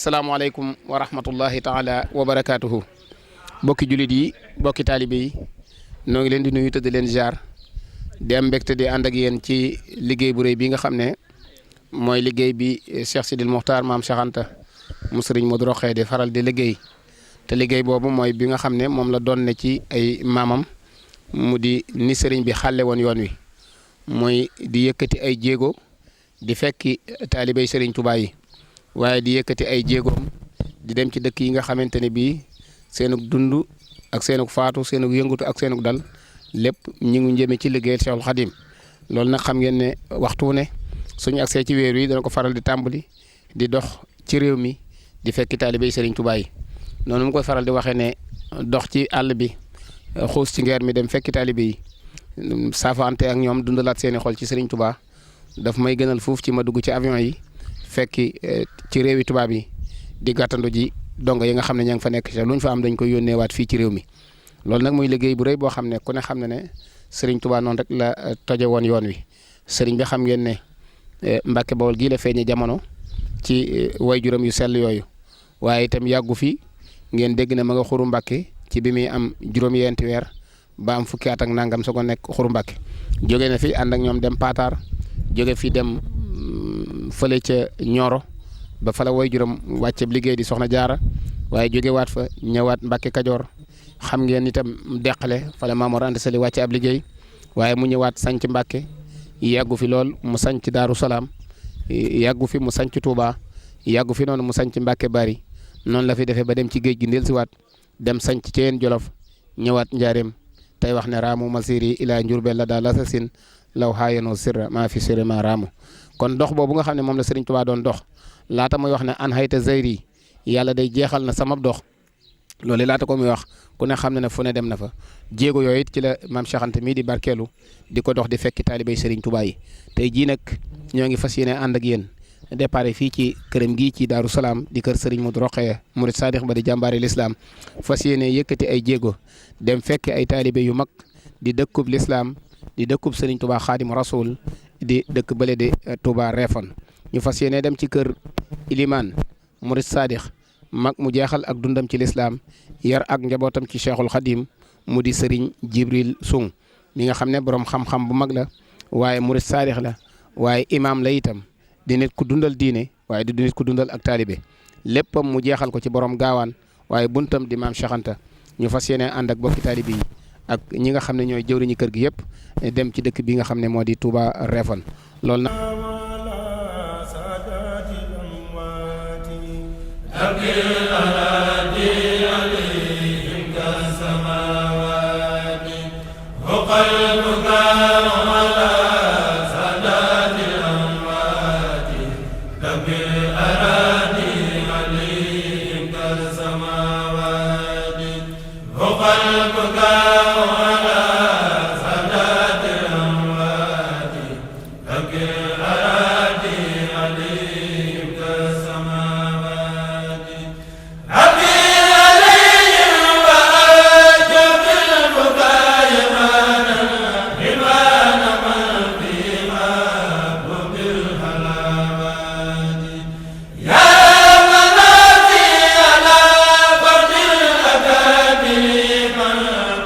asalaamaaleykum wa rahmatullahi taala wa barakaatuhu. bokki jullit yi bokki taalibe yi noo ngi leen di nuyu te di leen ziar di am mbégte di ànd ak yéen ci liggéey bu rëy bi nga xam ne mooy liggéey bi Cheikh Sidil Mokhtar maam Cheikh Anta mu Sëriñ Modou Rokhaya di faral di liggéey te liggéey boobu mooy bi nga xam ne moom la doon ne ci ay maamam mu di ni sëriñ bi xàlle woon yoon wi mooy di yëkkati ay jéego di fekki taalibey Sëriñ Tuubaa yi waaye di yëkkati ay jéegoom di dem ci dëkk yi nga xamante ne bii seenug dund ak seenug faatu seenug yëngutu ak seenug dal lépp ñu ngi njëme ci liggéeyal Cheikhul Khadim loolu nag xam ngeen ne waxtu ne suñu agsee ci weer wi dana ko faral di tàmbali di dox ci réew mi di fekki taalibey Sëriñ Tuubaa yi noonu mu koy faral di waxee ne dox ci àll bi xuus ci ngeer mi dem fekki taalibe yi saafante ak ñoom dundalaat seeni xol ci Sëriñ Tuubaa daf may gënal fuuf ci ma dugg ci avion yi fekki ci réewi tubaab yi di gàttandu ji dongo yi nga xam ne ña ngi fa nekk lu ñu fa am dañ koy yónneewaat fii ci réew mi loolu nag muy liggéey bu rëy boo xam ne ku ne xam ne Sëriñ Tuubaa noonu rek la toje woon yoon wi sëriñ bi xam ngeen ne Mbàkke Bawol gii la feeñe jamono ci waajuram yu sell yooyu waaye itam yàggu fi ngeen dégg ne ma nga xuru Mbàkke ci bi muy am juróom-yenti weer ba am fukki at ak nangam soo ko nekk xuru Mbàkke jóge na fi ànd ak ñoom dem Pataar jóge fi dem fële ca Nioro ba fa la waajuram wàcce liggéey di Soxna Jaara waaye jóge waat fa ñëwaat Mbàkke Kajoor xam ngeen itam deqale fa la Maam Mor Anta Sali wàcce ab liggéey waaye mu ñëwaat sanc Mbàkke yàggu fi lool mu sanc Daaru Salaam yàggu fi mu sanc Touba yàggu fi noonu mu sanc Mbàkke Bari noonu la fi defee ba dem ci géej gi ndellusiwaat dem sanc Ceyeen Jolof ñëwaat Njaareem tey wax ne raamu masiri ila Njurbel la daal lasasin law xaayanoo sirra maa fi sirri maa raamu kon dox boobu nga xam ne moom la Sëriñ Tuubaa doon dox laata muy wax ne an hayta zayri yàlla day jeexal na sama dox loolu laata ko muy wax ku ne xam ne fu ne dem na fa jéego yooyu it ci la maam Cheikh Anta mii di barkeelu di ko dox di fekki taalibey Sëriñ Tuubaa yi tey jii nag ñoo ngi fas yéene ànd ak yéen départ fii ci këram gii ci Daaru Salaam di kër Sëriñ Modou Rokhaya murid saadix ba di jàmbaari lislaam fas yéene yëkkati ay jéego dem fekki ay taalibe yu mag di dëkkub lislaam di dëkkub Sëriñ Tuubaa Xaadim Rasul di dëkk bële di Touba Refane ñu fas yéene dem ci kër Ilimaan murid saadix mag mu jeexal ak dundam ci lislaam yar ak njabootam ci Cheikhul Khadim mu di Sëriñ Jibril Sung mi nga xam ne borom xam-xam bu mag la waaye murid saadix la waaye imaam la itam di nit ku dundal diine waaye di nit ku dundal ak taalibe léppam mu jeexal ko ci borom gaawaan waaye buntam di maam Cheikh Anta ñu fas yéene ànd ak bokki taalibe yi ak ñi nga xam ne ñooy jëwriñu kër gi yëpp dem ci dëkk bi nga xam ne moo di Touba Refane loolu nag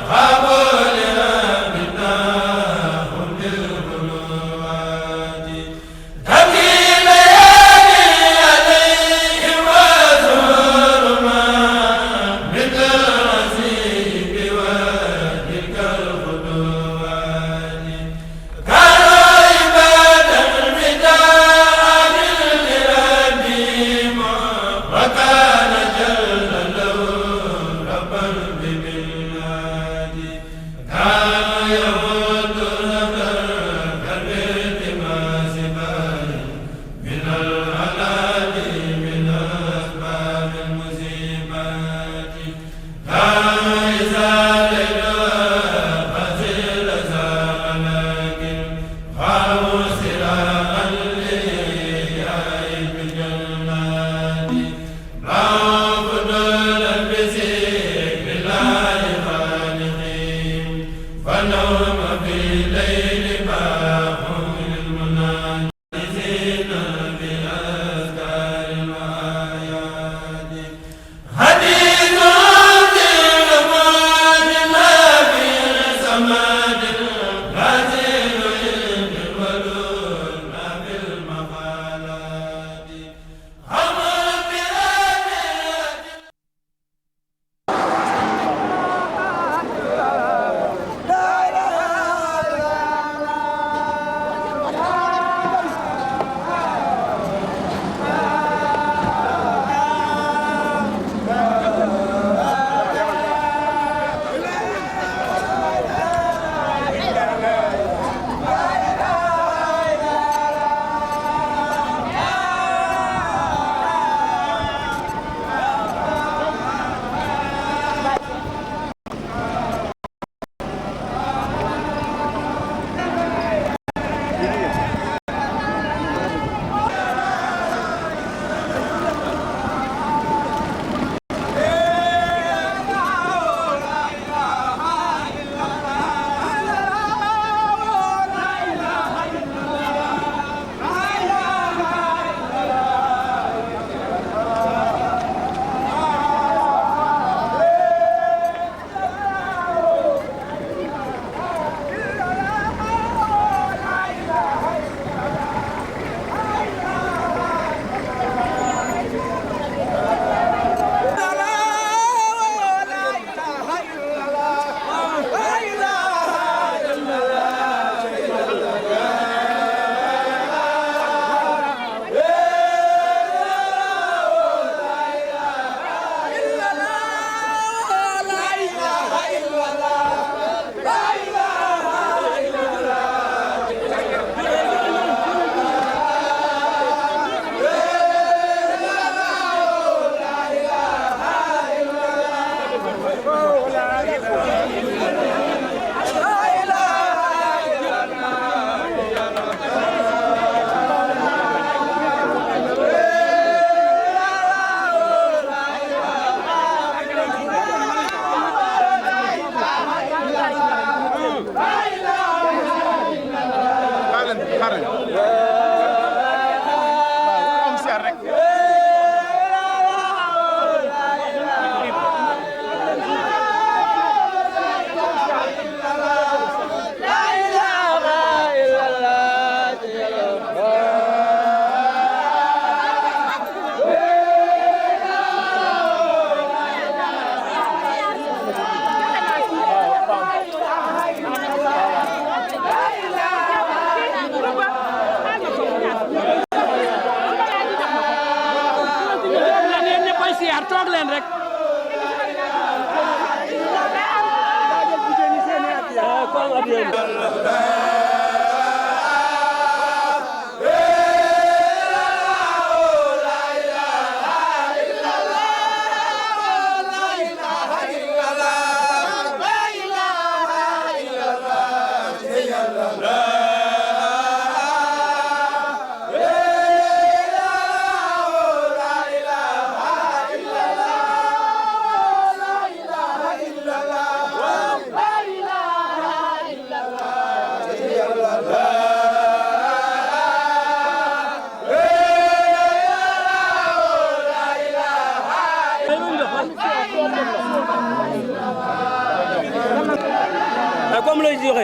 Bravo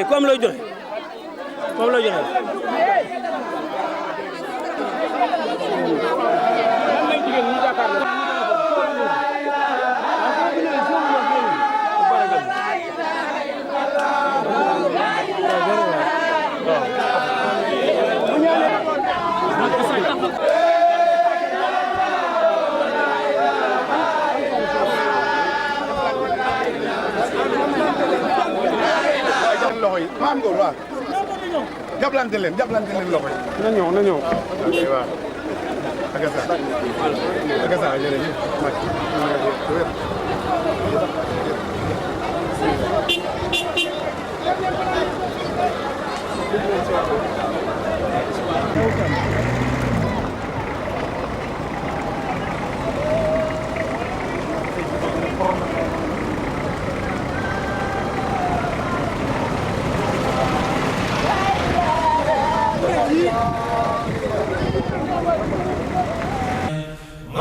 comme lay joxe comme lay joxe maam góor waaw jàppalante leen loxo yi. na ñëw na ñëw. waaw. ak sa jërëjëf.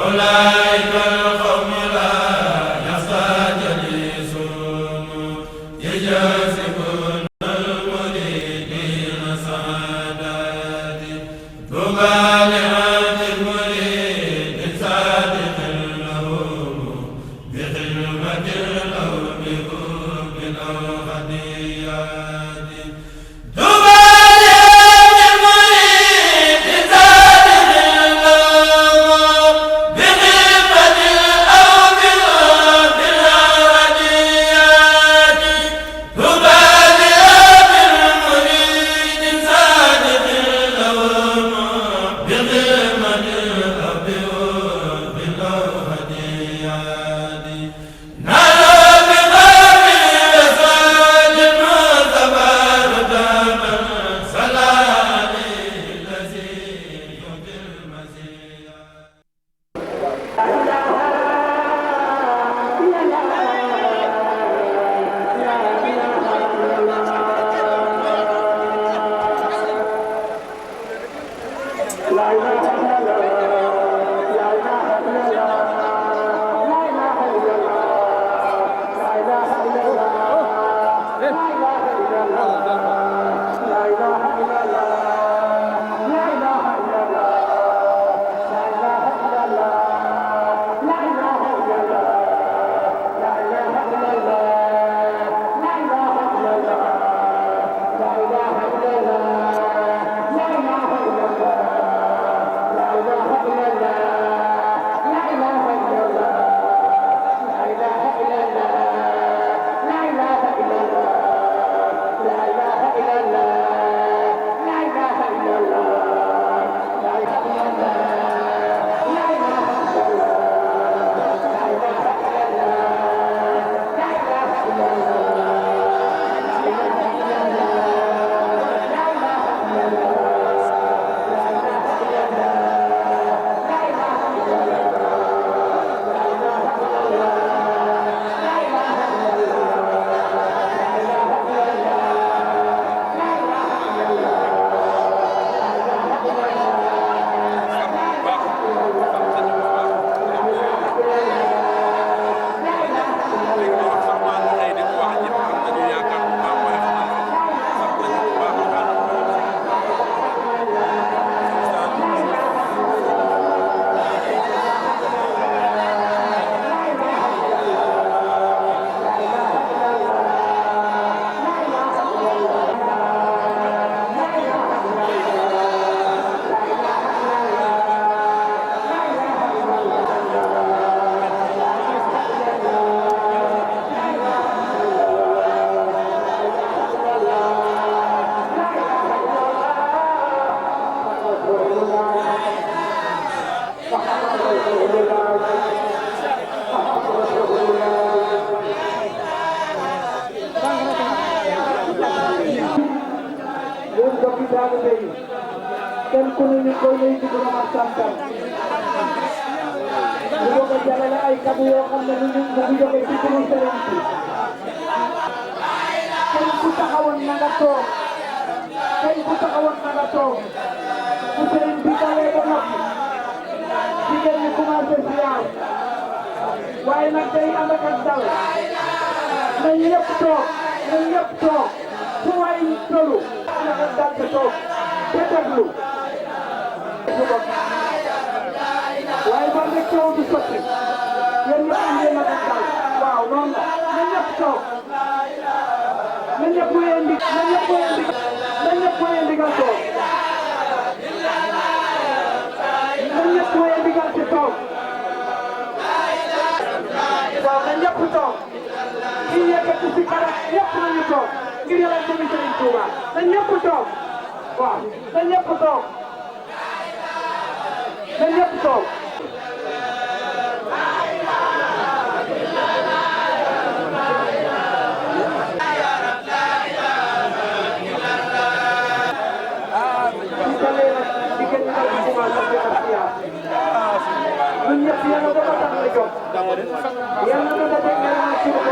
مولاي القوم لا kenn ku ne ñu koy lay dugg na ma santal ñu bëgg a jàllale ay kàddu yoo xam ne ñu ngi jóge ci turu sëriñ bi kenn ku taxawoon na nga toog kenn ku taxawoon na nga toog bu sëriñ bi dalee ba noppi jigéen ñi commencé ziar waaye nag day ànd ak dal na ñëpp toog na ñëpp toog fu waay tollu na nga dal te toog te déglu waaye ba nga coow du sotti yéen ñëpp ngeen na nga dal waaw noonu la na ñëpp toog na ñëpp wéyee ndig na ñëpp wéyee ndig na ñëpp wéyee ndigal toog na ñëpp wéyee ndigal ci toog waaw na ñëpp toog kii yëkkati si kanam ñëpp nañu toog ngir yàlla jëmi Sëriñ Tuuba na ñëpp toog waaw na ñëpp toog na ñëpp toog ñun ñëpp yàlla dafa tax la jóg yàlla dafa teg